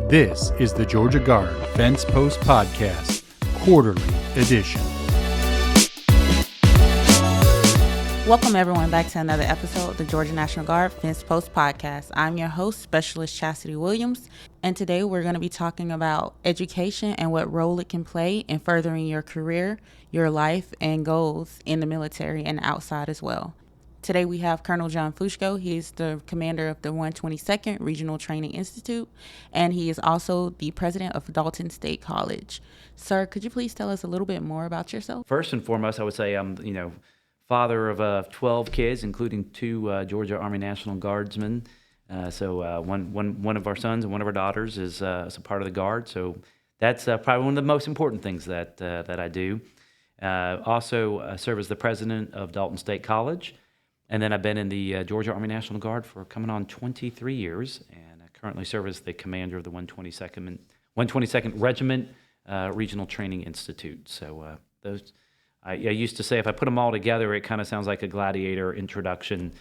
This is the Georgia Guard Fencepost Podcast, Quarterly Edition. Welcome everyone back to another episode of the Georgia National Guard Fencepost Podcast. I'm your host, Specialist Chasity Williams, and today we're going to be talking about education and what role it can play in furthering your career, your life, and goals in the military and outside as well. Today we have Colonel John Fuchko. He is the commander of the 122nd Regional Training Institute, and he is also the president of Dalton State College. Sir, could you please tell us a little bit more about yourself? First and foremost, I would say I'm, father of 12 kids, including two Georgia Army National Guardsmen. So one of our sons and one of our daughters is a part of the Guard. So that's probably one of the most important things that I do. Also serve as the president of Dalton State College. And then I've been in the Georgia Army National Guard for coming on 23 years, and I currently serve as the commander of the 122nd Regiment Regional Training Institute. So I used to say if I put them all together, it kind of sounds like a gladiator introduction.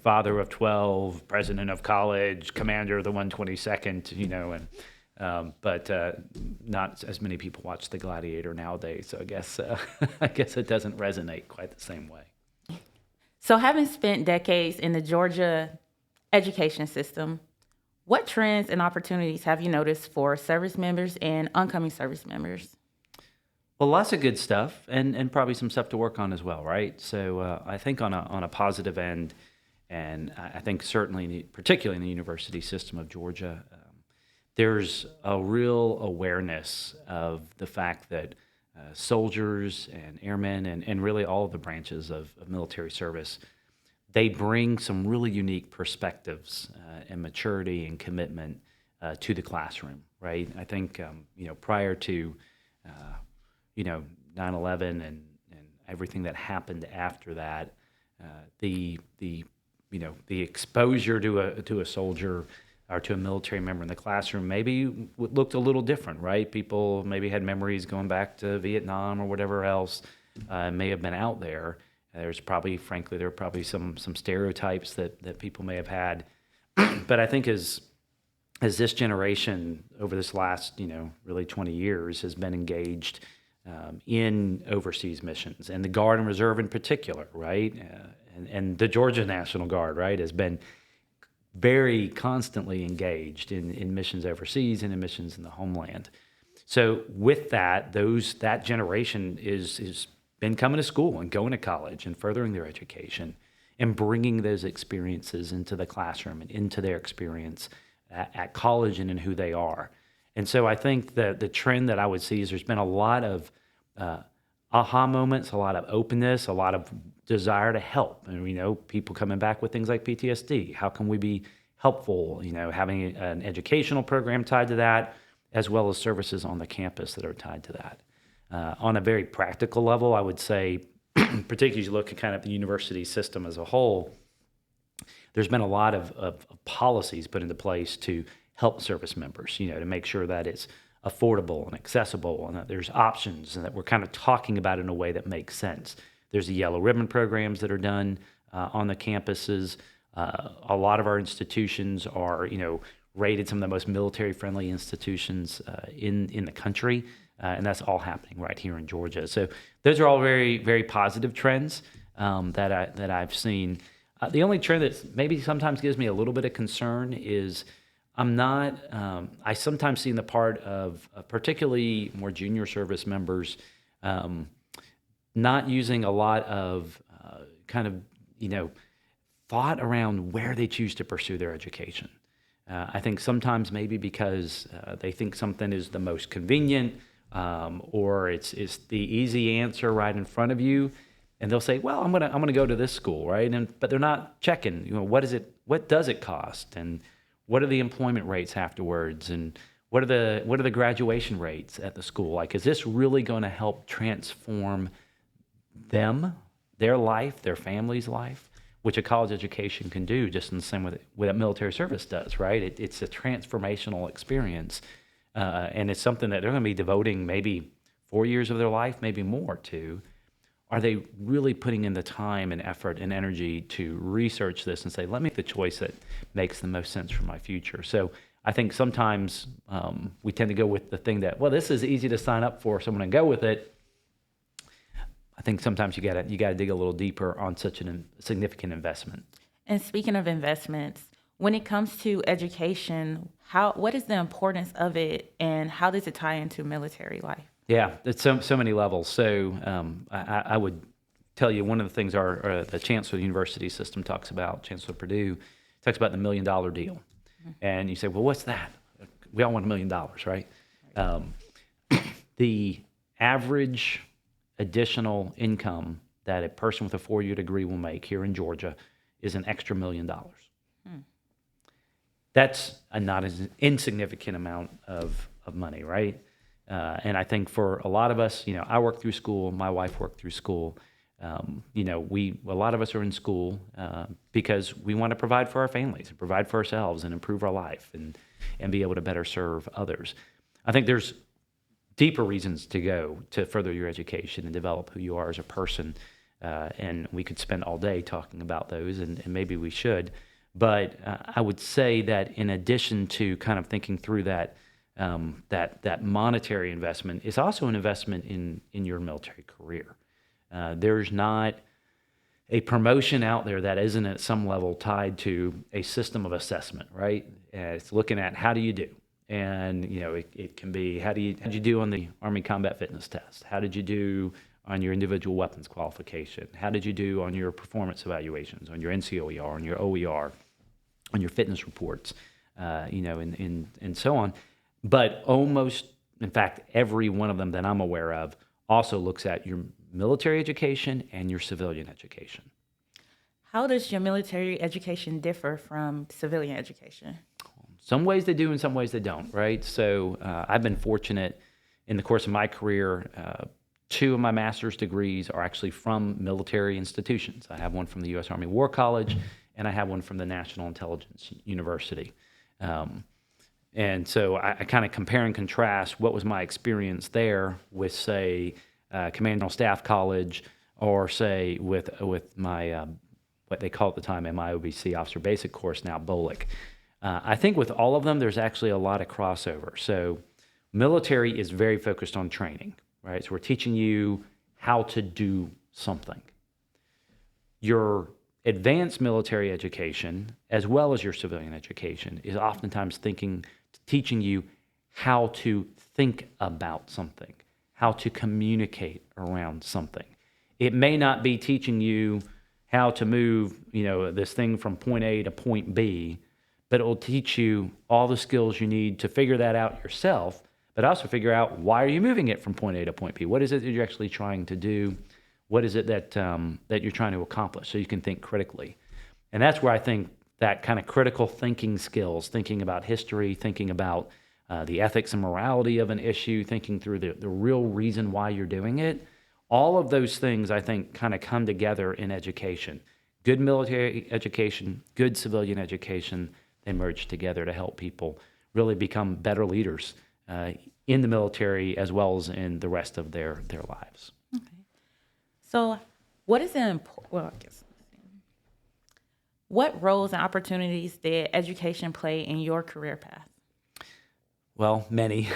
Father of 12, president of college, commander of the 122nd. But not as many people watch the Gladiator nowadays. So I guess it doesn't resonate quite the same way. So having spent decades in the Georgia education system, what trends and opportunities have you noticed for service members and oncoming service members? Well, lots of good stuff and probably some stuff to work on as well, right? So I think on a positive end, and I think certainly, particularly in the university system of Georgia, there's a real awareness of the fact that soldiers and airmen and really all of the branches of military service, they bring some really unique perspectives and maturity and commitment to the classroom, right? I think, prior to, 9/11 and everything that happened after that, the exposure to a soldier or to a military member in the classroom maybe looked a little different, right? People maybe had memories going back to Vietnam or whatever else may have been out there. There were probably some stereotypes that people may have had. But I think as this generation over this last, really 20 years has been engaged in overseas missions, and the Guard and Reserve in particular, right? And the Georgia National Guard, right, has been very constantly engaged in missions overseas and in missions in the homeland. So with that generation is been coming to school and going to college and furthering their education and bringing those experiences into the classroom and into their experience at college and in who they are. And so I think that the trend that I would see is there's been a lot of aha moments, a lot of openness, a lot of desire to help. And, people coming back with things like PTSD. How can we be helpful? Having an educational program tied to that, as well as services on the campus that are tied to that. On a very practical level, I would say, particularly as you look at kind of the university system as a whole, there's been a lot of policies put into place to help service members, to make sure that it's affordable and accessible and that there's options and that we're kind of talking about it in a way that makes sense. There's the Yellow Ribbon programs that are done on the campuses. A lot of our institutions are, rated some of the most military-friendly institutions in the country, and that's all happening right here in Georgia. So those are all very, very positive trends that I've seen. The only trend that maybe sometimes gives me a little bit of concern is I sometimes see in the part of particularly more junior service members not using a lot of thought around where they choose to pursue their education. I think sometimes maybe because they think something is the most convenient or it's the easy answer right in front of you, and they'll say, "Well, I'm gonna go to this school," right? But they're not checking, what does it cost, and what are the employment rates afterwards, and what are the graduation rates at the school? Like, is this really going to help transform them, their life, their family's life, which a college education can do just in the same way that military service does, right? It's a transformational experience, and it's something that they're going to be devoting maybe 4 years of their life, maybe more to. Are they really putting in the time and effort and energy to research this and say, let me make the choice that makes the most sense for my future? So I think sometimes we tend to go with the thing that, well, this is easy to sign up for, so I'm going to go with it. I think sometimes you gotta dig a little deeper on such a significant investment. And speaking of investments, when it comes to education, what is the importance of it, and how does it tie into military life? Yeah, it's so many levels. So I would tell you one of the things the Chancellor of the University System talks about, Chancellor Purdue, talks about the $1 million deal. Mm-hmm. And you say, well, what's that? We all want $1 million, right? The average additional income that a person with a 4-year degree will make here in Georgia is an extra $1 million. That's not an insignificant amount of money, right? And I think for a lot of us, I worked through school, my wife worked through school. A lot of us are in school because we want to provide for our families, and provide for ourselves, and improve our life, and be able to better serve others. I think there's deeper reasons to go to further your education and develop who you are as a person. And we could spend all day talking about those, and maybe we should. But I would say that in addition to kind of thinking through that monetary investment, it's also an investment in your military career. There's not a promotion out there that isn't at some level tied to a system of assessment, right? It's looking at how do you do. And, it can be, how'd you do on the Army Combat Fitness Test? How did you do on your individual weapons qualification? How did you do on your performance evaluations, on your NCOER, on your OER, on your fitness reports, and so on? But almost, in fact, every one of them that I'm aware of also looks at your military education and your civilian education. How does your military education differ from civilian education? Some ways they do, and some ways they don't, right? So I've been fortunate in the course of my career. 2 of my master's degrees are actually from military institutions. I have one from the U.S. Army War College, and I have one from the National Intelligence University. And so I kind of compare and contrast what was my experience there with, say, Command General Staff College, or say with my what they call at the time MIOBC Officer Basic course, now BOLIC. I think with all of them, there's actually a lot of crossover. So military is very focused on training, right? So we're teaching you how to do something. Your advanced military education, as well as your civilian education, is oftentimes teaching you how to think about something, how to communicate around something. It may not be teaching you how to move, this thing from point A to point B, but it will teach you all the skills you need to figure that out yourself, but also figure out why are you moving it from point A to point B? What is it that you're actually trying to do? What is it that you're trying to accomplish, so you can think critically? And that's where I think that kind of critical thinking skills, thinking about history, thinking about the ethics and morality of an issue, thinking through the real reason why you're doing it, all of those things I think kind of come together in education. Good military education, good civilian education, they merge together to help people really become better leaders in the military as well as in the rest of their lives. Okay. So what roles and opportunities did education play in your career path? Well, many.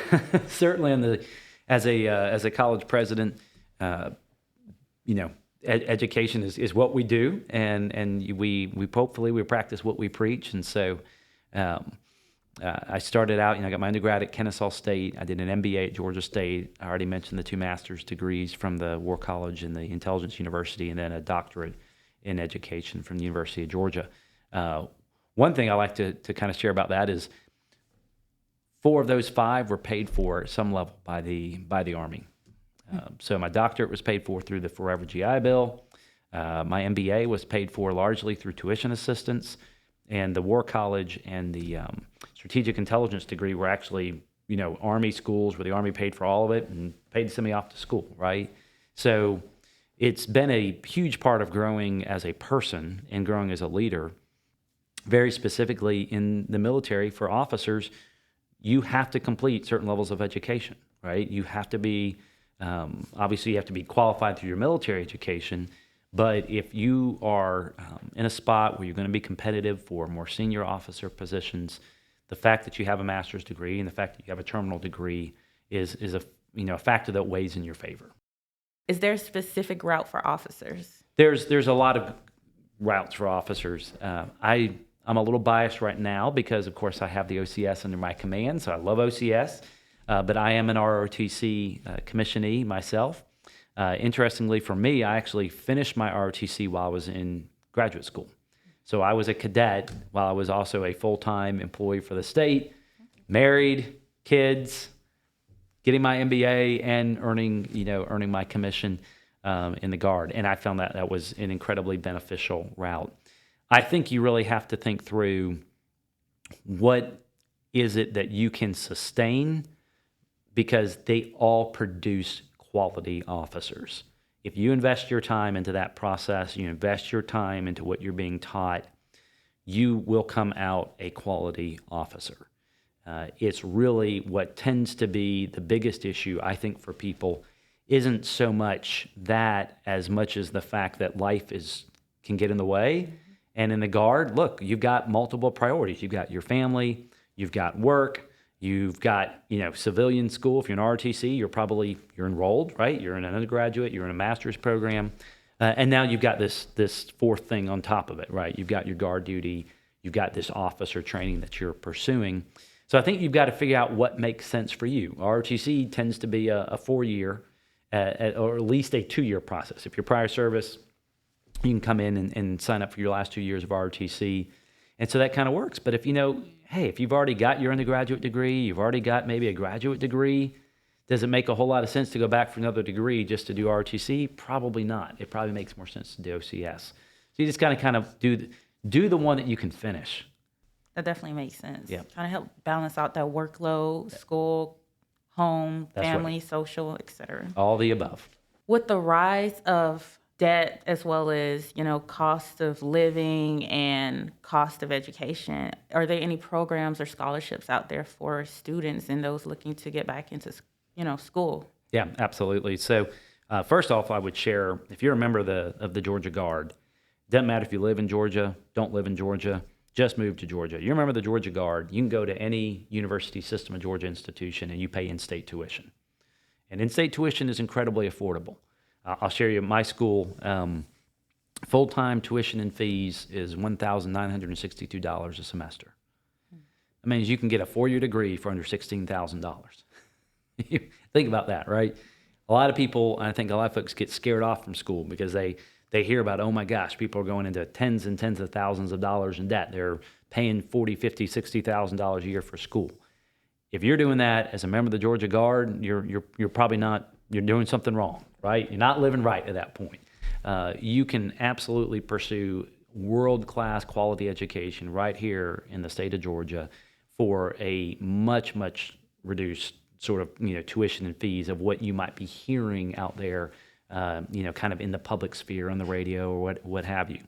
Certainly as a college president, education is what we do, and we hopefully we practice what we preach. And so I started out, I got my undergrad at Kennesaw State. I did an MBA at Georgia State. I already mentioned the 2 master's degrees from the War College and the Intelligence University, and then a doctorate in education from the University of Georgia. One thing I like to kind of share about that is 4 of those 5 were paid for at some level by the Army. So my doctorate was paid for through the Forever GI Bill. My MBA was paid for largely through tuition assistance, and the War College and the Strategic Intelligence degree were actually, Army schools where the Army paid for all of it and paid to send me off to school, right? So it's been a huge part of growing as a person and growing as a leader. Very specifically in the military, for officers, you have to complete certain levels of education, right? You have to be, obviously you have to be qualified through your military education, but if you are in a spot where you're going to be competitive for more senior officer positions, the fact that you have a master's degree and the fact that you have a terminal degree is a factor that weighs in your favor. Is there a specific route for officers? There's a lot of routes for officers. I'm a little biased right now because, of course, I have the OCS under my command, so I love OCS. But I am an ROTC commissionee myself. Interestingly for me, I actually finished my ROTC while I was in graduate school. So I was a cadet while I was also a full-time employee for the state, married, kids, getting my MBA and earning my commission in the Guard. And I found that was an incredibly beneficial route. I think you really have to think through what is it that you can sustain, because they all produce quality officers. If you invest your time into that process, you invest your time into what you're being taught, you will come out a quality officer. It's really what tends to be the biggest issue, I think, for people isn't so much that as much as the fact that life can get in the way. And in the Guard, look, you've got multiple priorities. You've got your family, you've got work, you've got, civilian school. If you're an ROTC, you're enrolled, right? You're in an undergraduate, you're in a master's program. And now you've got this fourth thing on top of it, right? You've got your Guard duty, you've got this officer training that you're pursuing. So I think you've got to figure out what makes sense for you. ROTC tends to be a 4-year, or at least a 2-year process. If you're prior service, you can come in and sign up for your last 2 years of ROTC. And so that kind of works. But if if you've already got your undergraduate degree, you've already got maybe a graduate degree, does it make a whole lot of sense to go back for another degree just to do ROTC? Probably not. It probably makes more sense to do OCS. So you just got to kind of do the one that you can finish. That definitely makes sense. Yeah. Trying to help balance out that workload, school, home, That's family, right. social, etc. All the above. With the rise of debt, as well as, cost of living and cost of education, are there any programs or scholarships out there for students and those looking to get back into, school? Yeah, absolutely. So first off, I would share, if you're a member of the Georgia Guard, doesn't matter if you live in Georgia, don't live in Georgia, just move to Georgia. You're a member of the Georgia Guard, you can go to any university system of Georgia institution and you pay in-state tuition. And in-state tuition is incredibly affordable. I'll share you my school. Full-time tuition and fees is $1,962 a semester. That means you can get a 4-year degree for under $16,000. Think about that, right? A lot of people, I think a lot of folks get scared off from school because they hear about, oh my gosh, people are going into tens and tens of thousands of dollars in debt. They're paying $40,000, $50,000, $60,000 a year for school. If you're doing that as a member of the Georgia Guard, you're probably not, you're doing something wrong, right? You're not living right at that point. You can absolutely pursue world-class quality education right here in the state of Georgia for a much, much reduced sort of, tuition and fees of what you might be hearing out there, kind of in the public sphere on the radio or what have you.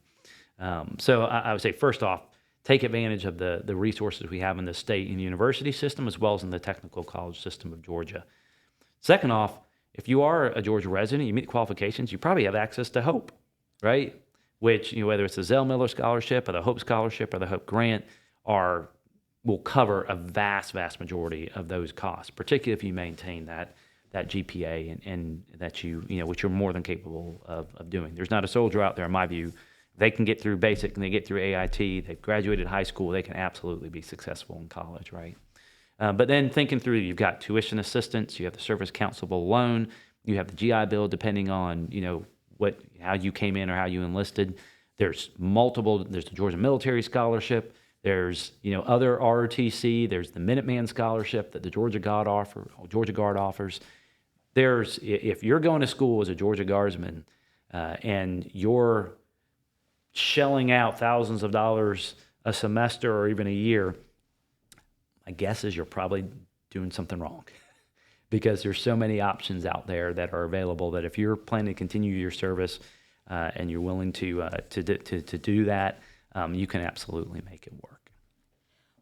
So I would say, first off, take advantage of the resources we have in the state and university system as well as in the technical college system of Georgia. Second off, if you are a Georgia resident, you meet the qualifications, you probably have access to HOPE, right? Which, whether it's the Zell Miller Scholarship or the HOPE Scholarship or the HOPE Grant, will cover a vast, vast majority of those costs, particularly if you maintain that GPA and that which you're more than capable of doing. There's not a soldier out there, in my view, they can get through basic and they get through AIT, they've graduated high school, they can absolutely be successful in college, right? But then thinking through, you've got tuition assistance, you have the service counselable loan, you have the GI Bill, depending on, how you came in or how you enlisted. There's the Georgia Military Scholarship, there's, other ROTC, there's the Minuteman Scholarship that the Georgia Guard offers. If you're going to school as a Georgia Guardsman and you're shelling out thousands of dollars a semester or even a year, my guess is you're probably doing something wrong because there's so many options out there that are available that if you're planning to continue your service and you're willing to do that, you can absolutely make it work.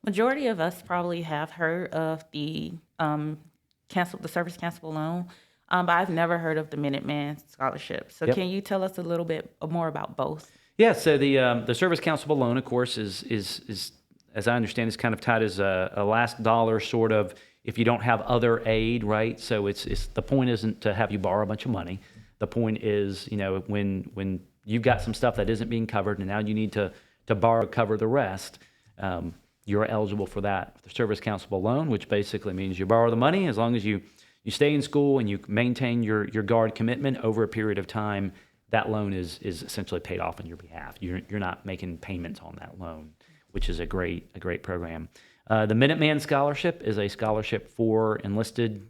Majority of us probably have heard of the service cancelable loan, but I've never heard of the Minuteman Scholarship. So Can you tell us a little bit more about both? Yeah, so the service counselable loan, of course, is as I understand, is kind of tied as a last dollar sort of if you don't have other aid, right? So it's the point isn't to have you borrow a bunch of money. The point is, when you've got some stuff that isn't being covered and now you need to borrow to cover the rest, you're eligible for that service counselable loan, which basically means you borrow the money as long as you stay in school and you maintain your Guard commitment over a period of time. That loan is essentially paid off on your behalf. You're not making payments on that loan, which is a great program. The Minuteman Scholarship is a scholarship for enlisted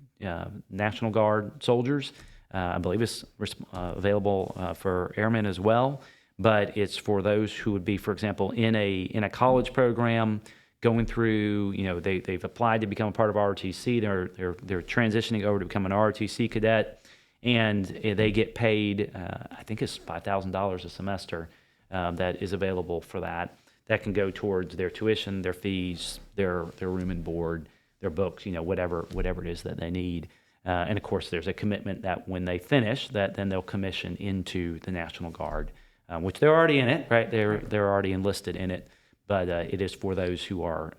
National Guard soldiers. I believe it's available for airmen as well, but it's for those who would be, for example, in a college program, going through. They've applied to become a part of ROTC. They're transitioning over to become an ROTC cadet, and they get paid. I think it's $5,000 a semester that is available for that. That can go towards their tuition, their fees, their room and board, their books, whatever it is that they need. And of course, there's a commitment that when they finish, that then they'll commission into the National Guard, which they're already in it, right? They're already enlisted in it, but it is for those who are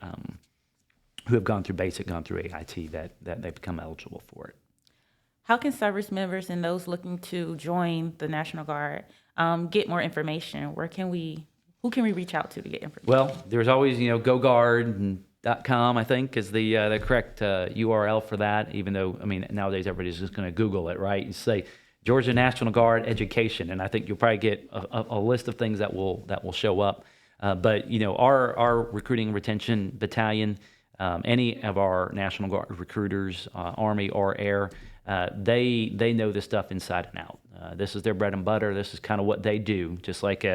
who have gone through basic, gone through AIT that they become eligible for it. How can service members and those looking to join the National Guard get more information? Who can we reach out to get information? Well, there's always, goguard.com, I think, is the correct URL for that, even though, nowadays everybody's just going to Google it, right? You say Georgia National Guard education, and I think you'll probably get a list of things that will show up. But our recruiting and retention battalion, any of our National Guard recruiters, Army or Air, they know this stuff inside and out. This is their bread and butter. This is kind of what they do, just like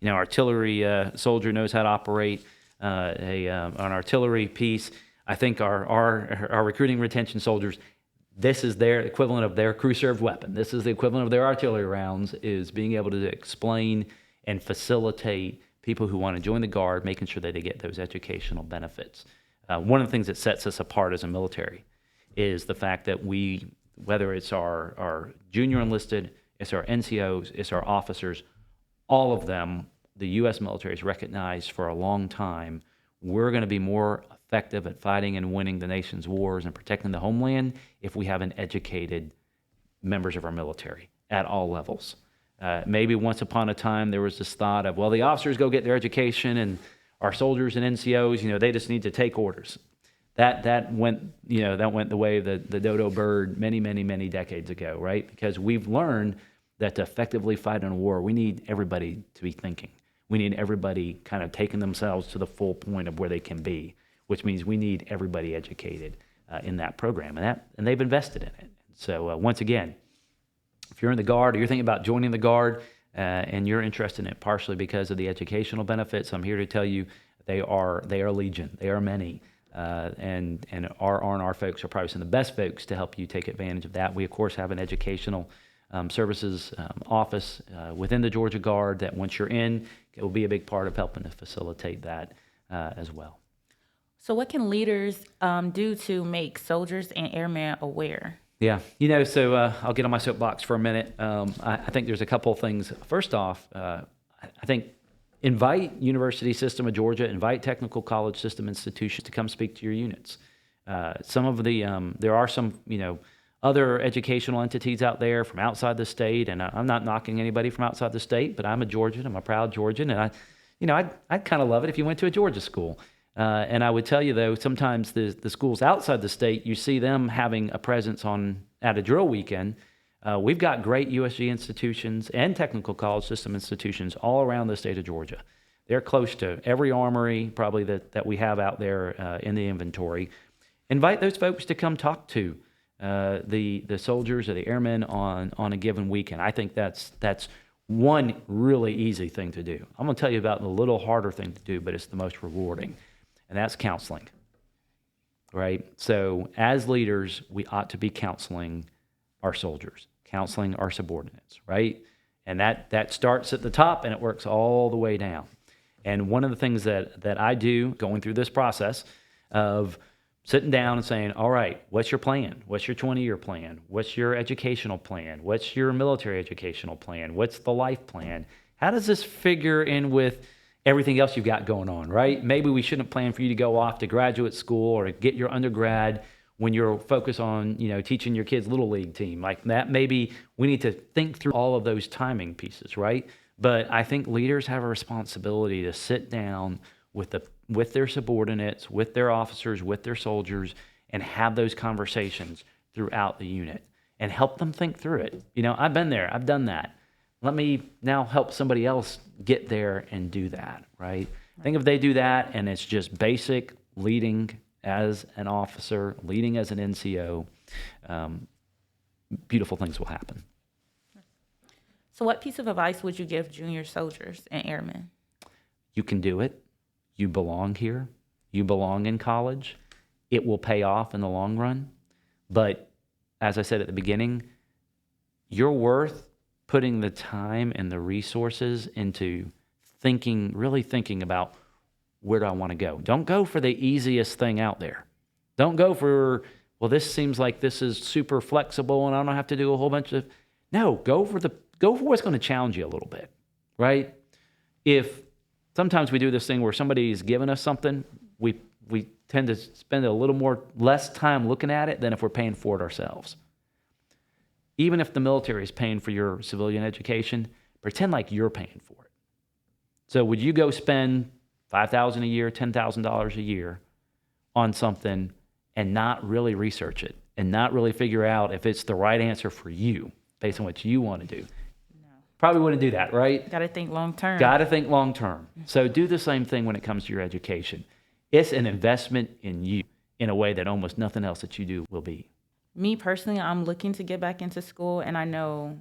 artillery soldier knows how to operate an artillery piece. I think our recruiting retention soldiers, this is their equivalent of their crew-served weapon. This is the equivalent of their artillery rounds, is being able to explain and facilitate people who want to join the Guard, making sure that they get those educational benefits. One of the things that sets us apart as a military is the fact that we, whether it's our junior enlisted, it's our NCOs, it's our officers, all of them, the U.S. military has recognized for a long time, we're going to be more effective at fighting and winning the nation's wars and protecting the homeland if we have an educated members of our military at all levels. Maybe once upon a time there was this thought of, well, the officers go get their education and our soldiers and NCOs, they just need to take orders. That went the way of the dodo bird many decades ago, right? Because we've learned that to effectively fight in a war, we need everybody to be thinking. We need everybody kind of taking themselves to the full point of where they can be, which means we need everybody educated in that program, and they've invested in it. So once again, if you're in the Guard or you're thinking about joining the Guard and you're interested in it partially because of the educational benefits, I'm here to tell you they are legion. They are many. And our R&R folks are probably some of the best folks to help you take advantage of that. We, of course, have an educational services office within the Georgia Guard that once you're in, it will be a big part of helping to facilitate that as well. So what can leaders do to make soldiers and airmen aware? Yeah, so I'll get on my soapbox for a minute. I think there's a couple of things. First off, I think invite University System of Georgia, invite technical college system institutions to come speak to your units. Some of there are some, other educational entities out there from outside the state, and I'm not knocking anybody from outside the state, but I'm a Georgian. I'm a proud Georgian, and I'd kind of love it if you went to a Georgia school. And I would tell you, though, sometimes the schools outside the state, you see them having a presence at a drill weekend. We've got great USG institutions and technical college system institutions all around the state of Georgia. They're close to every armory probably that we have out there in the inventory. Invite those folks to come talk to the soldiers or the airmen on a given weekend. I think that's one really easy thing to do. I'm going to tell you about the little harder thing to do, but it's the most rewarding, and that's counseling, right? So as leaders, we ought to be counseling our soldiers, counseling our subordinates, right? And that starts at the top and it works all the way down. And one of the things that I do going through this process of sitting down and saying, all right, what's your plan? What's your 20-year plan? What's your educational plan? What's your military educational plan? What's the life plan? How does this figure in with, everything else you've got going on, right? Maybe we shouldn't plan for you to go off to graduate school or get your undergrad when you're focused on, teaching your kids' little league team. Like that, maybe we need to think through all of those timing pieces, right? But I think leaders have a responsibility to sit down with their subordinates, with their officers, with their soldiers, and have those conversations throughout the unit and help them think through it. I've been there, I've done that. Let me now help somebody else get there and do that, right? I think if they do that and it's just basic leading as an officer, leading as an NCO, beautiful things will happen. So what piece of advice would you give junior soldiers and airmen? You can do it. You belong here. You belong in college. It will pay off in the long run. But as I said at the beginning, you're worth putting the time and the resources into really thinking about, where do I want to go? Don't go for the easiest thing out there. Don't go for, well, this seems like this is super flexible and I don't have to do a whole bunch of, no, go for what's going to challenge you a little bit, right? If sometimes we do this thing where somebody's given us something, we tend to spend less time looking at it than if we're paying for it ourselves. Even if the military is paying for your civilian education, pretend like you're paying for it. So would you go spend $5,000 a year, $10,000 a year on something and not really research it and not really figure out if it's the right answer for you based on what you want to do? No. Probably wouldn't do that, right? Got to think long term. Got to think long term. So do the same thing when it comes to your education. It's an investment in you in a way that almost nothing else that you do will be. Me personally, I'm looking to get back into school, and I know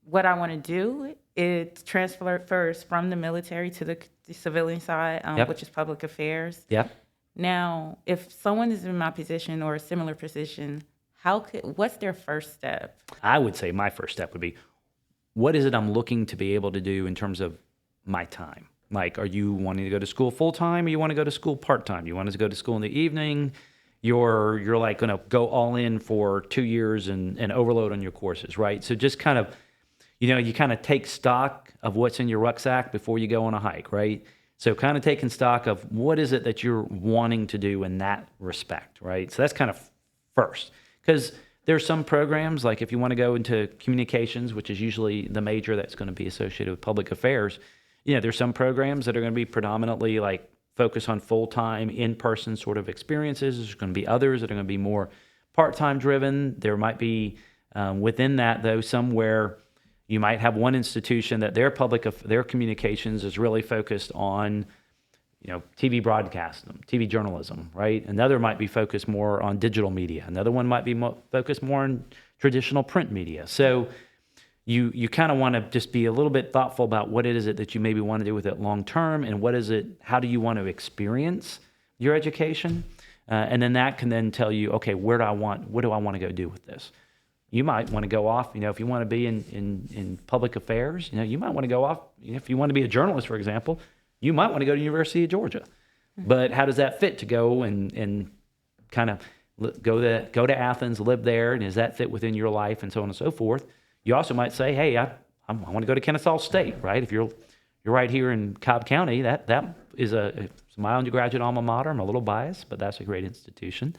what I want to do. It transfers from the military to the civilian side, Yep. which is public affairs. Yep. Now, if someone is in my position or a similar position, what's their first step? I would say my first step would be, what is it I'm looking to be able to do in terms of my time? Like, are you wanting to go to school full time, or you want to go to school part time? You want to go to school in the evening? You're like going to go all in for 2 years and overload on your courses, right? So just kind of, you kind of take stock of what's in your rucksack before you go on a hike, right? So kind of taking stock of what is it that you're wanting to do in that respect, right? So that's kind of first. Because there's some programs, like if you want to go into communications, which is usually the major that's going to be associated with public affairs, there's some programs that are going to be predominantly like focus on full-time, in-person sort of experiences. There's going to be others that are going to be more part-time driven. There might be within that, though, somewhere you might have one institution that their communications is really focused on, TV broadcasting, TV journalism, right? Another might be focused more on digital media. Another one might be focused more on traditional print media. So you kind of want to just be a little bit thoughtful about what it is that you maybe want to do with it long term, and how do you want to experience your education? And then that can then tell you, okay, what do I want to go do with this? You might want to go off, if you want to be in public affairs, you might want to go off, if you want to be a journalist, for example, you might want to go to the University of Georgia. Mm-hmm. But how does that fit to go and kind of go to Athens, live there, and does that fit within your life, and so on and so forth? You also might say, hey, I want to go to Kennesaw State, right? If you're right here in Cobb County, that is it's my undergraduate alma mater. I'm a little biased, but that's a great institution.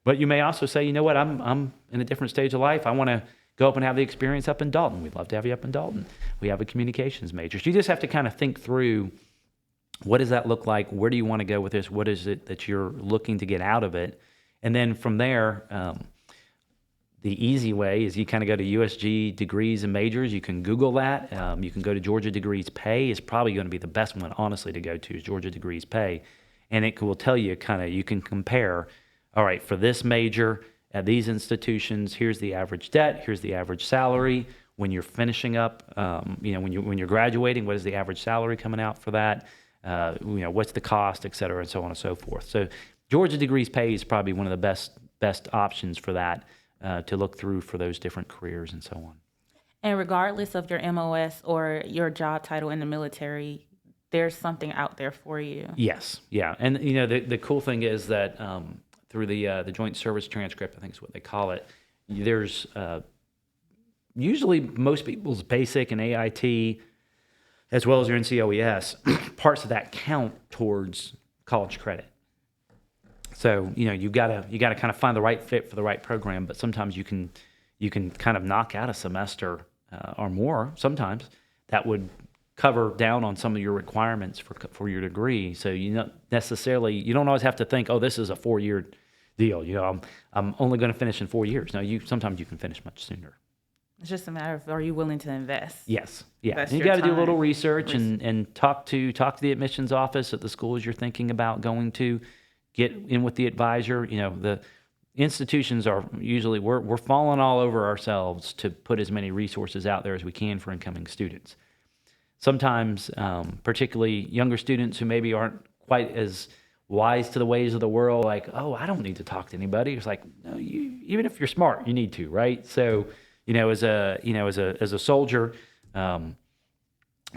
But you may also say, you know what, I'm in a different stage of life. I want to go up and have the experience up in Dalton. We'd love to have you up in Dalton. We have a communications major. So you just have to kind of think through, what does that look like? Where do you want to go with this? What is it that you're looking to get out of it? And then from there, the easy way is you kind of go to USG degrees and majors. You can Google that. You can go to Georgia Degrees Pay. Is probably going to be the best one, honestly, to go to is Georgia Degrees Pay. And it will tell you you can compare, all right, for this major at these institutions, here's the average debt, here's the average salary. When you're finishing up, when you're graduating, what is the average salary coming out for that? What's the cost, et cetera, and so on and so forth. So Georgia Degrees Pay is probably one of the best options for that, to look through for those different careers and so on. And regardless of your MOS or your job title in the military, there's something out there for you. Yes, yeah. And, the cool thing is that through the Joint Service Transcript, I think is what they call it, there's usually most people's basic and AIT as well as your NCOES, parts of that count towards college credit. So, you gotta kind of find the right fit for the right program, but sometimes you can kind of knock out a semester or more. Sometimes that would cover down on some of your requirements for your degree. So you don't always have to think, oh, this is a 4-year deal. I'm only going to finish in 4 years. No, sometimes you can finish much sooner. It's just a matter of, are you willing to invest? Yes. Yeah. Invest You your got to do a time. little research and talk to the admissions office at the schools you're thinking about going to. Get in with the advisor. The institutions are usually, we're falling all over ourselves to put as many resources out there as we can for incoming students. Sometimes, particularly younger students who maybe aren't quite as wise to the ways of the world, like, oh, I don't need to talk to anybody. It's like, no, even if you're smart, you need to, right? So, as a soldier,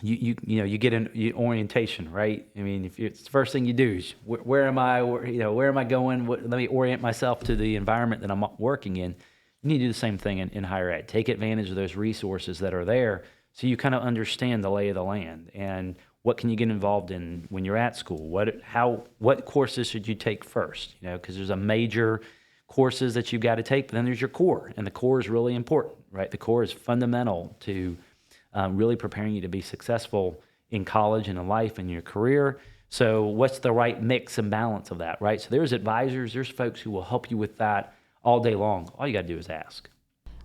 you get an orientation, right? I mean, if it's the first thing you do is where am I? Where am I going? Let me orient myself to the environment that I'm working in. You need to do the same thing in higher ed. Take advantage of those resources that are there, so you kind of understand the lay of the land and what can you get involved in when you're at school. What courses should you take first? Because there's a major courses that you've got to take, but then there's your core, and the core is really important, right? The core is fundamental to really preparing you to be successful in college and in life and your career. So what's the right mix and balance of that, right? So there's advisors, there's folks who will help you with that all day long. All you got to do is ask.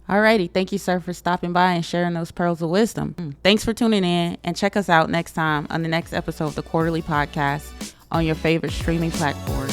Alrighty. Thank you, sir, for stopping by and sharing those pearls of wisdom. Thanks for tuning in, and check us out next time on the next episode of the Quarterly Podcast on your favorite streaming platform.